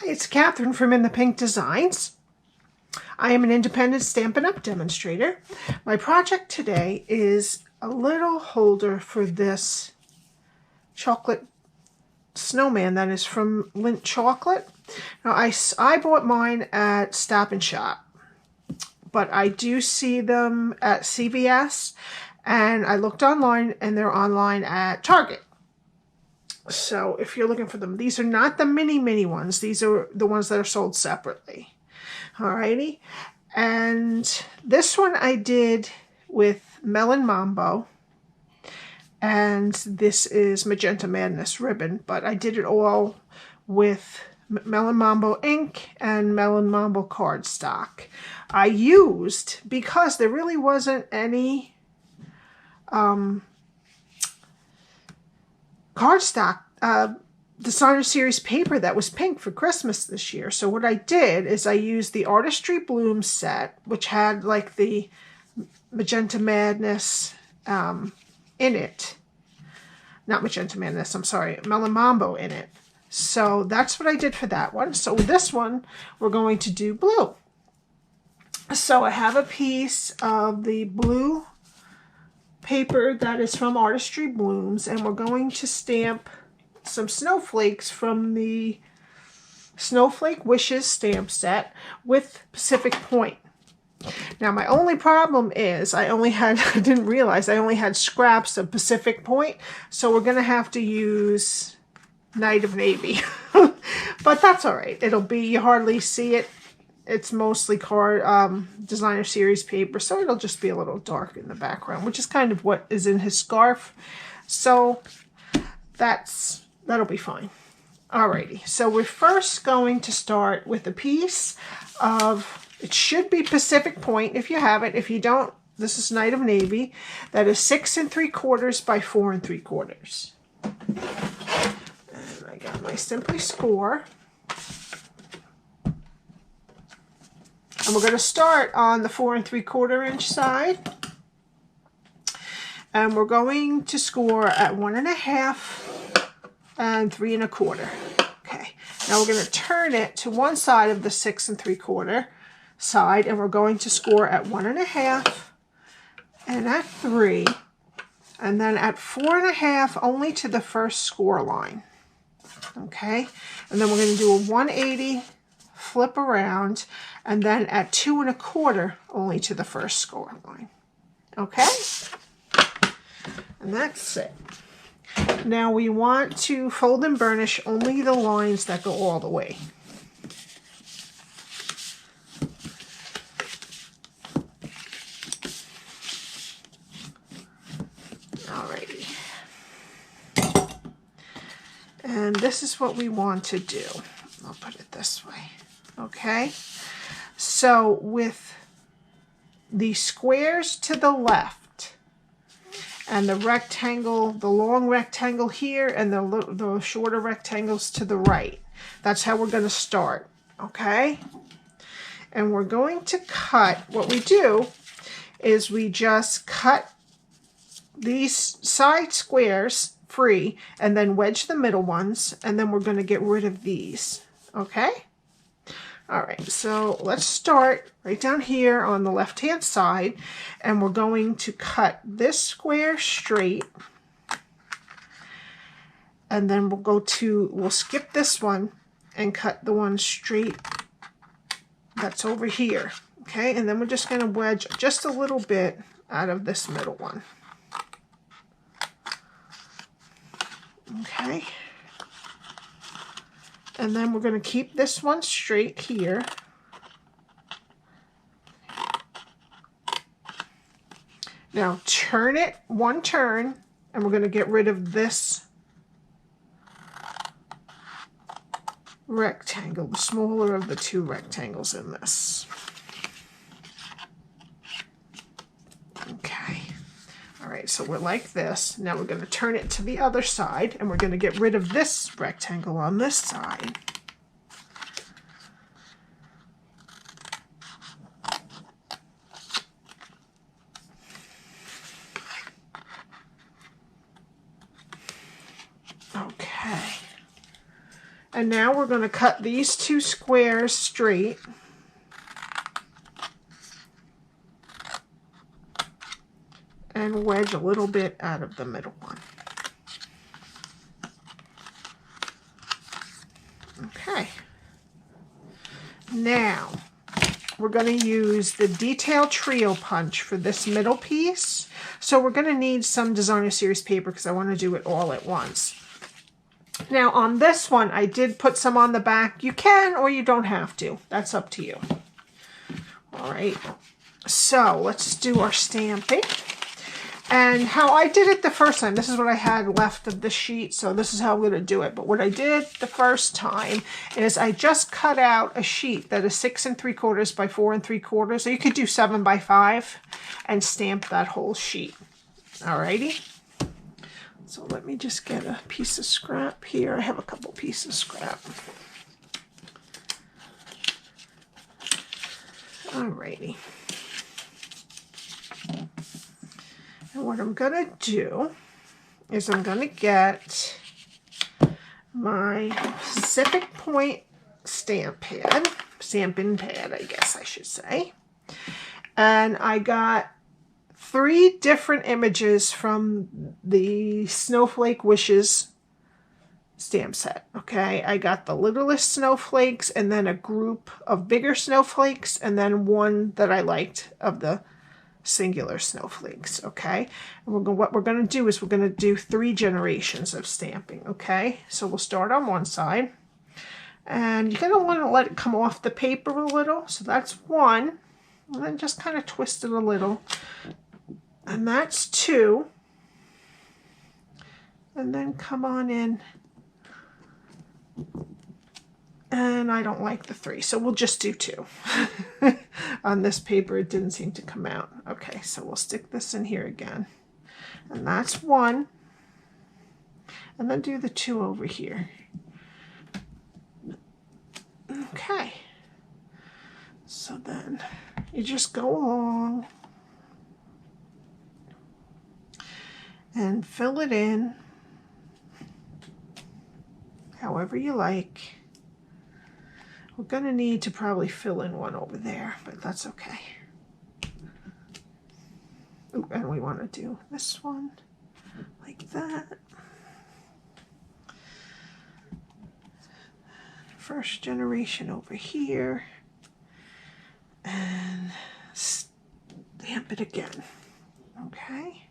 Hi, it's Catherine from In the Pink Designs. I am an independent Stampin' Up! Demonstrator. My project today is a little holder for this chocolate snowman that is from Lindt Chocolate. Now, I bought mine at Stop & Shop, but I do see them at CVS, and I looked online, and they're online at Target. So if you're looking for them, these are not the mini ones. These are the ones that are sold separately. Alrighty. And this one I did with Melon Mambo. And this is Magenta Madness ribbon. But I did it all with Melon Mambo ink and Melon Mambo cardstock. I used, because there really wasn't any cardstock designer series paper that was pink for Christmas this year. So what I did is I used the Artistry Bloom set, which had like the Magenta Madness in it. Not Magenta Madness, I'm sorry, Melon Mambo in it. So that's what I did for that one. So with this one, we're going to do blue. So I have a piece of the blue paper that is from Artistry Blooms, and we're going to stamp some snowflakes from the Snowflake Wishes stamp set with Pacific Point. Now my only problem is I didn't realize I only had scraps of Pacific Point, so we're going to have to use Night of Navy. But that's alright. It'll be, you hardly see it. It's mostly designer series paper, so it'll just be a little dark in the background, which is kind of what is in his scarf. So that'll be fine. Alrighty, so we're first going to start with a piece of, it should be Pacific Point if you have it. If you don't, this is Night of Navy. That is 6 3/4 by 4 3/4. And I got my Simply Score. And we're going to start on the 4 3/4 inch side. And we're going to score at 1.5 and 3 1/4. Okay. Now we're going to turn it to one side of the 6 3/4 side, and we're going to score at 1.5 and at 3, and then at 4.5 only to the first score line. Okay. And then we're going to do a 180. Flip around, and then at 2 1/4 only to the first score line. Okay, and that's it. Now we want to fold and burnish only the lines that go all the way. Alrighty, and this is what we want to do. I'll put it this way. Okay, so with the squares to the left and the rectangle, the long rectangle here, and the shorter rectangles to the right, that's how we're going to start. Okay, and we're going to cut, what we do is we just cut these side squares free and then wedge the middle ones, and then we're going to get rid of these. Okay? Alright, so let's start right down here on the left-hand side, and we're going to cut this square straight, and then we'll skip this one and cut the one straight that's over here. Okay, and then we're just going to wedge just a little bit out of this middle one. Okay. And then we're going to keep this one straight here. Now turn it one turn, and we're going to get rid of this rectangle, the smaller of the two rectangles in this. Okay. Alright, so we're like this. Now we're going to turn it to the other side, and we're going to get rid of this rectangle on this side. Okay. And now we're going to cut these 2 squares straight. And wedge a little bit out of the middle one. Okay. Now, we're going to use the Detail Trio Punch for this middle piece. So we're going to need some Designer Series paper because I want to do it all at once. Now on this one, I did put some on the back. You can or you don't have to. That's up to you. All right. So let's do our stamping. And how I did it the first time, this is what I had left of the sheet, so this is how I'm going to do it. But what I did the first time is I just cut out a sheet that is 6 3/4 by 4 3/4. So you could do 7 by 5 and stamp that whole sheet. Alrighty. So let me just get a piece of scrap here. I have a couple pieces of scrap. Alrighty. And what I'm going to do is I'm going to get my Pacific Point stamp pad, stamping pad, I guess I should say. And I got 3 different images from the Snowflake Wishes stamp set. Okay, I got the littlest snowflakes and then a group of bigger snowflakes and then one that I liked of the singular snowflakes. Okay, and what we're going to do is we're going to do 3 generations of stamping. Okay, so we'll start on one side and you're going to want to let it come off the paper a little. So that's 1, and then just kind of twist it a little, and that's 2, and then come on in. And I don't like the 3, so we'll just do 2. On this paper, it didn't seem to come out. Okay, so we'll stick this in here again. And that's 1. And then do the 2 over here. Okay. So then you just go along and fill it in however you like. We're going to need to probably fill in one over there, but that's okay. Ooh, and we want to do this one like that. First generation over here. And stamp it again. Okay.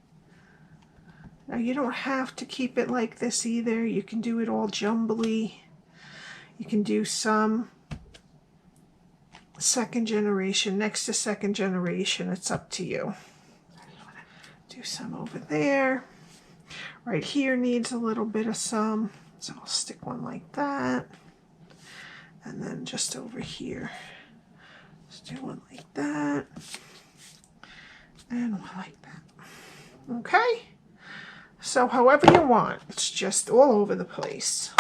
Now you don't have to keep it like this either. You can do it all jumbly. You can do some second generation next to second generation. It's up to you. Do some over there. Right here needs a little bit of some, so I'll stick one like that. And then just over here, let's do one like that and one like that. Okay, so however you want, it's just all over the place.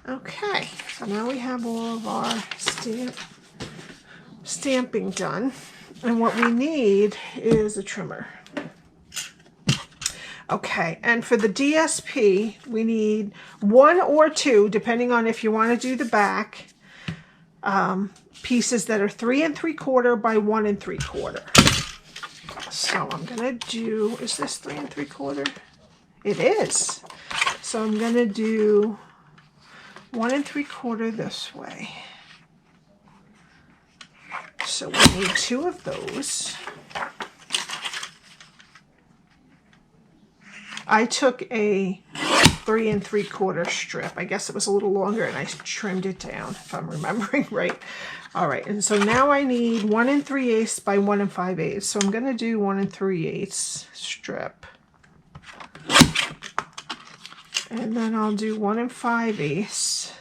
Okay, so now we have all of our stamping done, and what we need is a trimmer. Okay, and for the DSP, we need 1 or 2, depending on if you want to do the back, pieces that are 3 3/4 by 1 3/4. So I'm gonna do, is this 3 3/4? It is. So I'm gonna do 1 3/4 this way. So we need 2 of those. I took a 3 3/4 strip. I guess it was a little longer and I trimmed it down, if I'm remembering right. All right, and so now I need 1 3/8 by 1 5/8. So I'm going to do 1 3/8 strip. And then I'll do 1 5/8.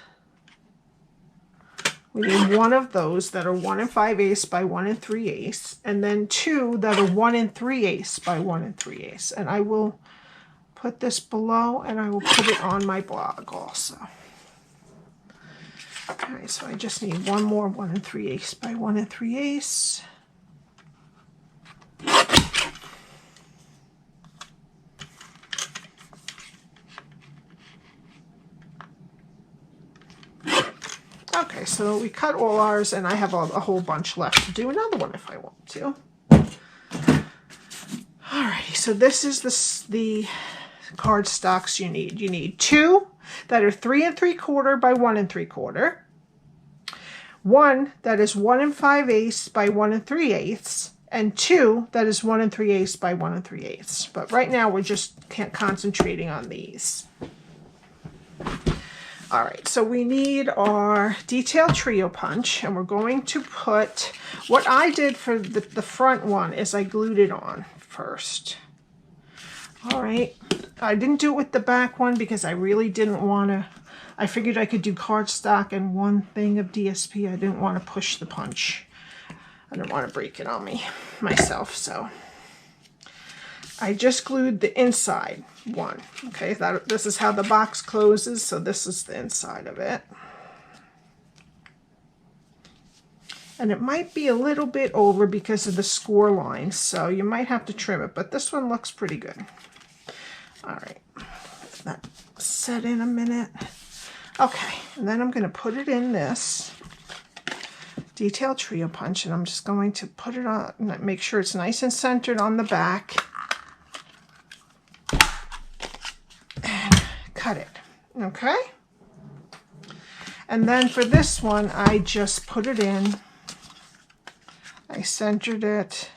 We need 1 of those that are 1 5/8 by 1 3/8, and then 2 that are 1 3/8 by 1 3/8. And I will put this below and I will put it on my blog also. Okay, so I just need 1 more 1 3/8 by 1 3/8. Okay, so we cut all ours, and I have a whole bunch left to do another one if I want to. Alrighty, so this is the cardstocks you need. You need 2 that are 3 3/4 by 1 3/4. 1 that is 1 5/8 by 1 3/8, and 2 that is 1 3/8 by 1 3/8. But right now we're just concentrating on these. All right, so we need our detail trio punch, and we're going to put, what I did for the front one is I glued it on first. All right, I didn't do it with the back one because I really didn't want to, I figured I could do cardstock and one thing of DSP. I didn't want to push the punch. I didn't want to break it on myself, so I just glued the inside one. Okay, this is how the box closes, so this is the inside of it. And it might be a little bit over because of the score line, so you might have to trim it, but this one looks pretty good. All right, let that set in a minute. Okay, and then I'm going to put it in this detail trio punch, and I'm just going to put it on, make sure it's nice and centered on the back. Cut it, okay? And then for this one, I just put it in, I centered it,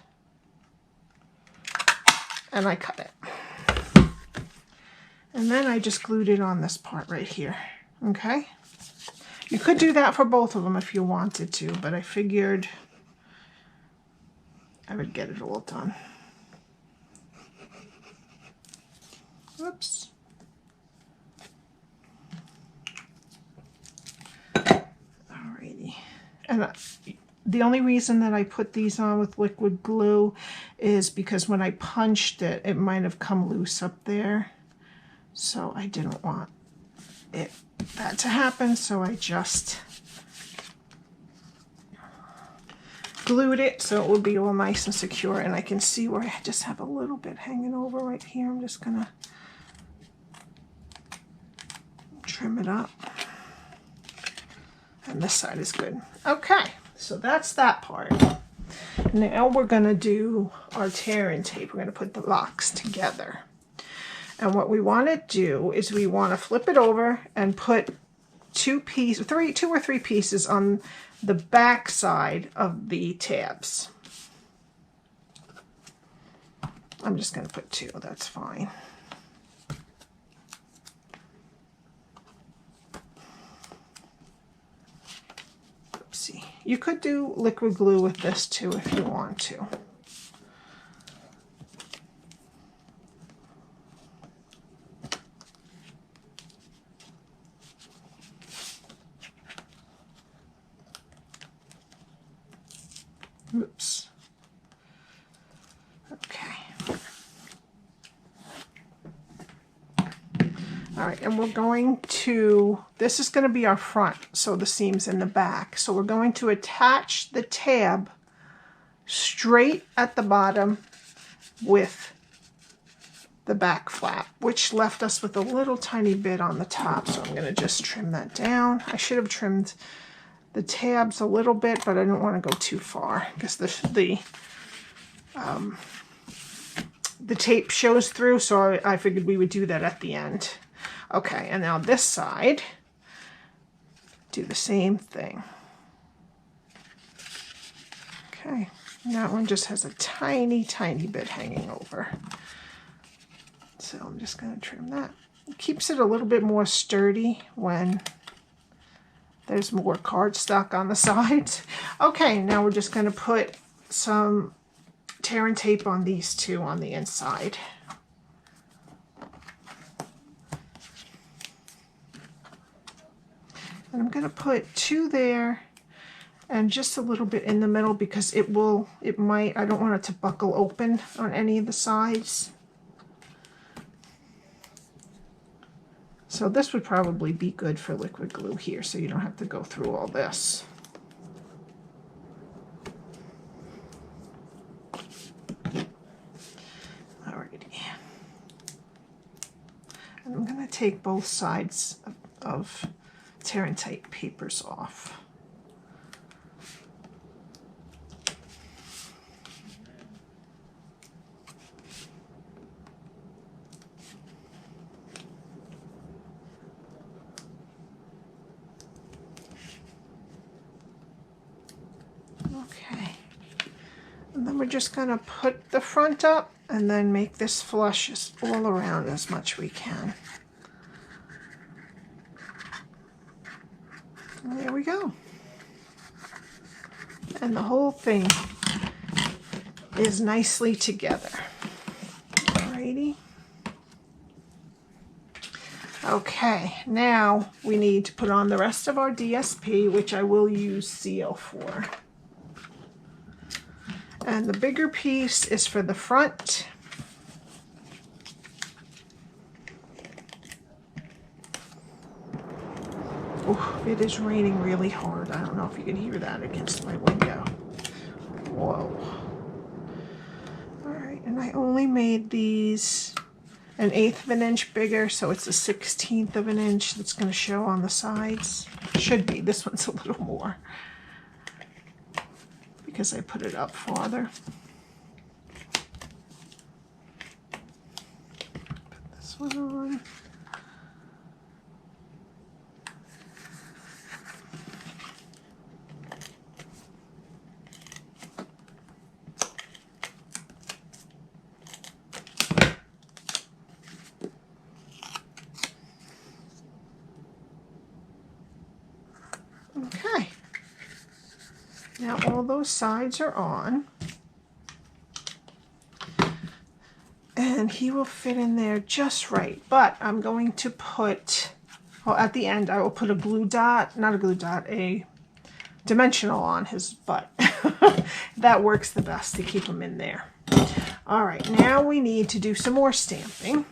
and I cut it. And then I just glued it on this part right here, okay? You could do that for both of them if you wanted to, but I figured I would get it all done. Whoops. And the only reason that I put these on with liquid glue is because when I punched it, it might have come loose up there. So I didn't want that to happen, so I just glued it so it would be all nice and secure. And I can see where I just have a little bit hanging over right here. I'm just gonna trim it up. And this side is good. Okay, so that's that part. Now we're gonna do our tear-in tape. We're gonna put the box together. And what we wanna do is we wanna flip it over and put 2 or 3 pieces on the back side of the tabs. I'm just gonna put 2, that's fine. You could do liquid glue with this too if you want to. Oops. Okay. All right, and we're going to, this is going to be our front, so the seam's in the back. So we're going to attach the tab straight at the bottom with the back flap, which left us with a little tiny bit on the top. So I'm going to just trim that down. I should have trimmed the tabs a little bit, but I didn't want to go too far because the tape shows through, so I figured we would do that at the end. Okay, and now this side, do the same thing. Okay, and that one just has a tiny, tiny bit hanging over. So I'm just going to trim that. It keeps it a little bit more sturdy when there's more cardstock on the sides. Okay, now we're just going to put some tear-in tape on these 2 on the inside. And I'm going to put 2 there and just a little bit in the middle because I don't want it to buckle open on any of the sides. So this would probably be good for liquid glue here, so you don't have to go through all this. Alrighty. And I'm going to take both sides of tear-in tape papers off. Okay. And then we're just going to put the front up and then make this flush all around as much we can. And there we go. And the whole thing is nicely together. Alrighty. Okay, now we need to put on the rest of our DSP, which I will use seal for. And the bigger piece is for the front. Oh, it is raining really hard. I don't know if you can hear that against my window. Whoa. Alright, and I only made these 1/8 of an inch bigger, so it's a 1/16 of an inch that's going to show on the sides. Should be. This one's a little more because I put it up farther. Put this one on. Okay, now all those sides are on, and he will fit in there just right, but I'm going to put, well, at the end I will put a glue dot, not a glue dot, a dimensional on his butt. That works the best to keep him in there. All right, now we need to do some more stamping.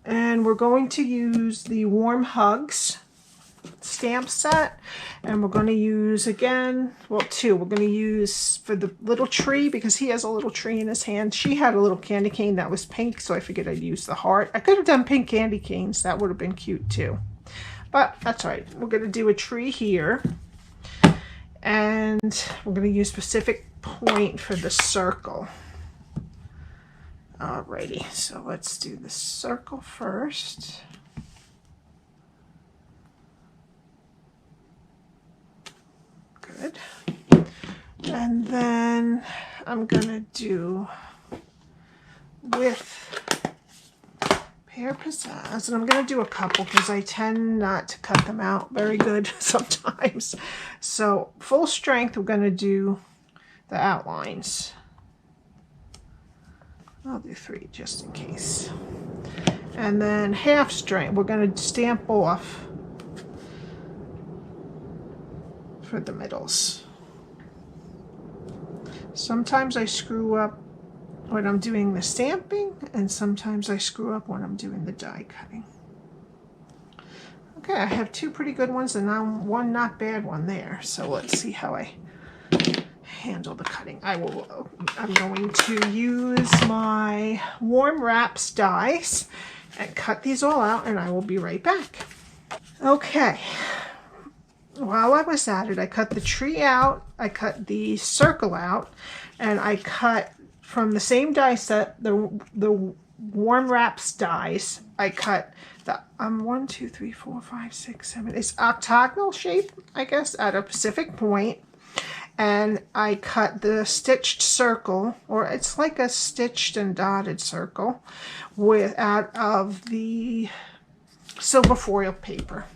And we're going to use the Warm Hugs stamp set, and we're going to use again, well, two. We're going to use for the little tree because he has a little tree in his hand. She had a little candy cane that was pink, so I figured I'd use the heart. I could have done pink candy canes. That would have been cute too, but that's all right. We're going to do a tree here, and we're going to use Pacific Point for the circle. Alrighty, so let's do the circle first. Good. And then I'm gonna do with Pear Pizzazz, and I'm gonna do a couple because I tend not to cut them out very good sometimes. So full strength, we're gonna do the outlines. I'll do 3 just in case. And then half strength, we're going to stamp off for the middles. Sometimes I screw up when I'm doing the stamping, and sometimes I screw up when I'm doing the die cutting. Okay, I have 2 pretty good ones and now 1 not bad one there. So let's see how I handle the cutting. I'm going to use my Warm Wraps dies and cut these all out, and I will be right back. Okay, while I was at it, I cut the tree out, I cut the circle out, and I cut from the same die set, the Warm Wraps dies. I cut the 1, 2, 3, 4, 5, 6, 7. It's octagonal shape, I guess, at a Pacific Point. And I cut the stitched circle, or it's like a stitched and dotted circle, out of the silver foil paper.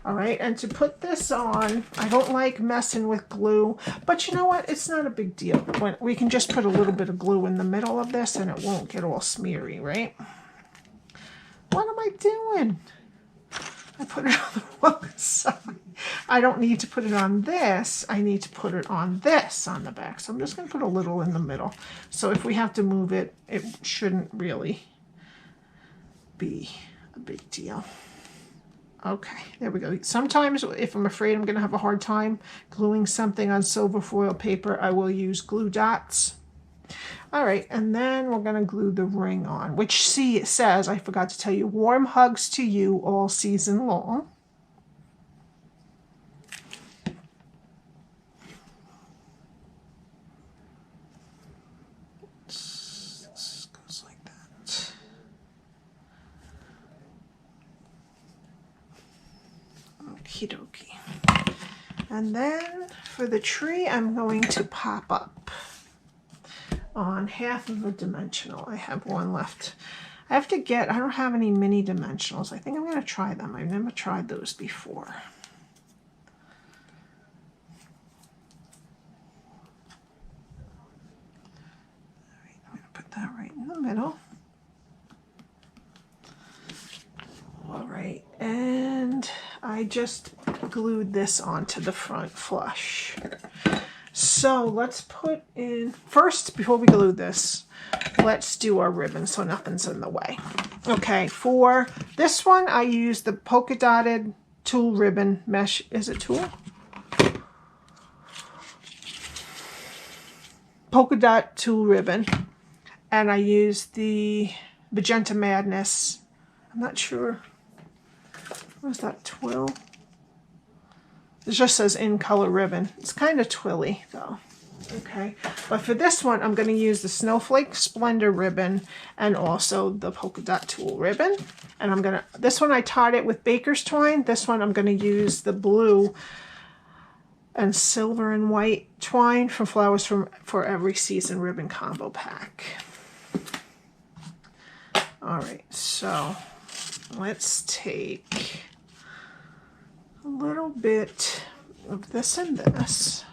All right, and to put this on, I don't like messing with glue, but you know what? It's not a big deal. We can just put a little bit of glue in the middle of this and it won't get all smeary, right? What am I doing? I put it on the wrong side. I don't need to put it on this. I need to put it on this on the back. So I'm just going to put a little in the middle. So if we have to move it, it shouldn't really be a big deal. Okay, there we go. Sometimes if I'm afraid I'm going to have a hard time gluing something on silver foil paper, I will use glue dots. All right, and then we're going to glue the ring on, which, see, it says, I forgot to tell you, warm hugs to you all season long. This goes like that. Okie dokie. And then for the tree, I'm going to pop up on half of a dimensional. I have one left. I don't have any mini dimensionals. I think I'm going to try them. I've never tried those before. All right, I'm going to put that right in the middle. All right, and I just glued this onto the front flush. So let's put in, first, before we glue this, let's do our ribbon so nothing's in the way. Okay, for this one, I used the polka dotted tulle ribbon mesh. Is it tulle? Polka dot tulle ribbon. And I used the Magenta Madness. I'm not sure. What is that, twill? It just says in color ribbon. It's kind of twilly though. Okay, but for this one, I'm going to use the Snowflake Splendor ribbon and also the polka dot tulle ribbon. And this one I tied it with baker's twine. This one I'm going to use the blue and silver and white twine from Flowers for Every Season ribbon combo pack. All right, so let's take a little bit of this and this.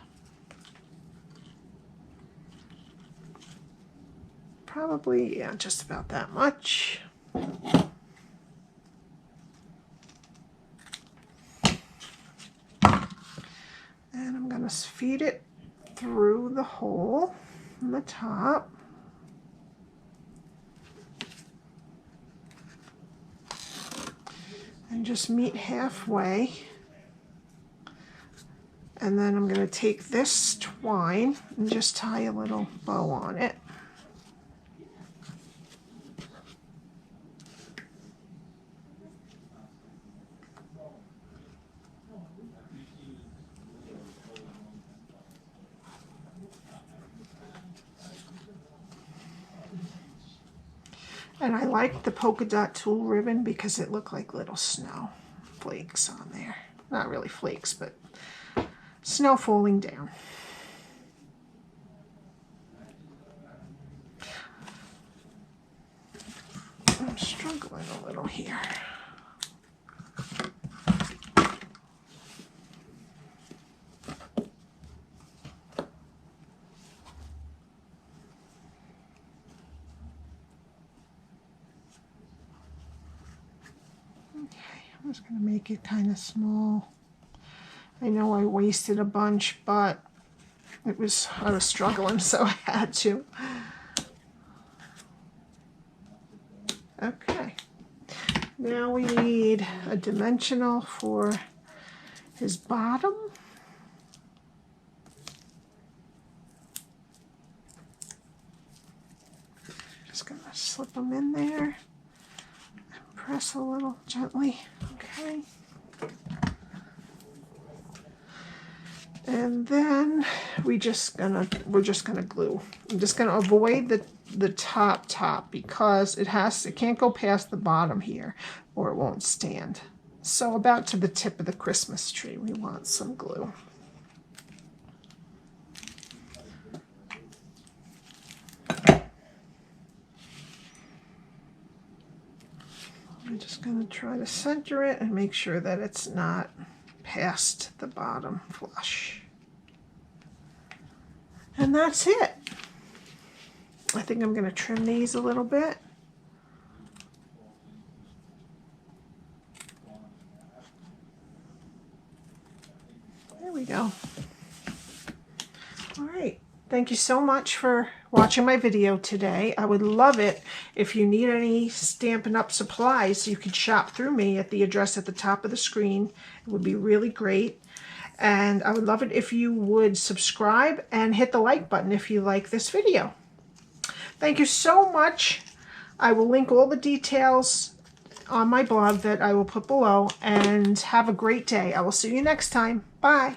Probably, yeah, just about that much. And I'm going to feed it through the hole in the top. And just meet halfway. And then I'm going to take this twine and just tie a little bow on it. And I liked the polka dot tulle ribbon because it looked like little snow flakes on there. Not really flakes, but snow falling down. I'm struggling a little here. I'm just going to make it kind of small. I know I wasted a bunch, but I was struggling, so I had to. Okay. Now we need a dimensional for his bottom. Just going to slip them in there. Press a little gently, okay. And then we're just gonna glue. I'm just gonna avoid the top because it can't go past the bottom here or it won't stand. So about to the tip of the Christmas tree, we want some glue. I'm just going to try to center it and make sure that it's not past the bottom flush. And that's it. I think I'm going to trim these a little bit. There we go. All right. Thank you so much for watching my video today. I would love it if you need any Stampin' Up! Supplies. You could shop through me at the address at the top of the screen. It would be really great. And I would love it if you would subscribe and hit the like button if you like this video. Thank you so much. I will link all the details on my blog that I will put below. And have a great day. I will see you next time. Bye.